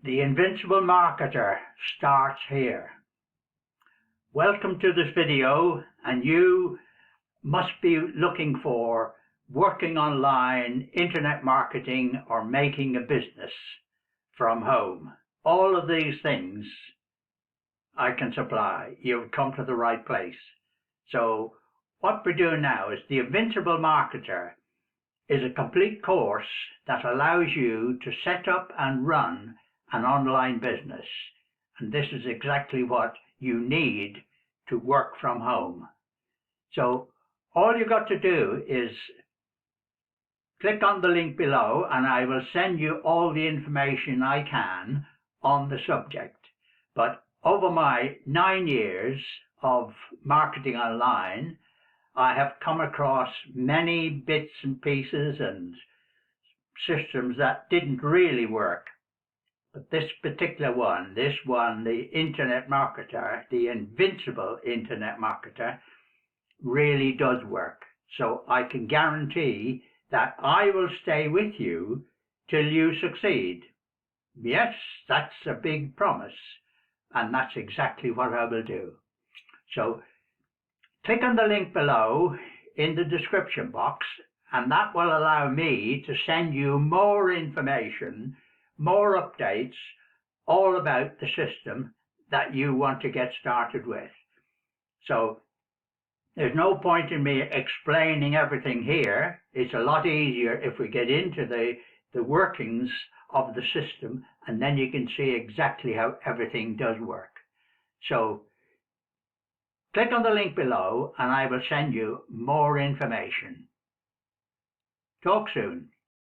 The Invincible Marketer starts here. Welcome to this video, and you must be looking for working online, internet marketing, or making a business from home. All of these things I can supply. You've come to the right place. So what we're doing now is the Invincible Marketer is a complete course that allows you to set up and run an online business, and this is exactly what you need to work from home. So all you got to do is click on the link below, and I will send you all the information I can on the subject. But over my 9 years of marketing online, I have come across many bits and pieces and systems that didn't really work. But this particular one, the Internet Marketer, the Invincible Internet Marketer, really does work. So I can guarantee that I will stay with you till you succeed. Yes, that's a big promise, and that's exactly what I will do. So click on the link below in the description box, and that will allow me to send you more information, more updates, all about the system that you want to get started with. So there's no point in me explaining everything here. It's a lot easier if we get into the workings of the system, and then you can see exactly how everything does work. So click on the link below, and I will send you more information. Talk soon.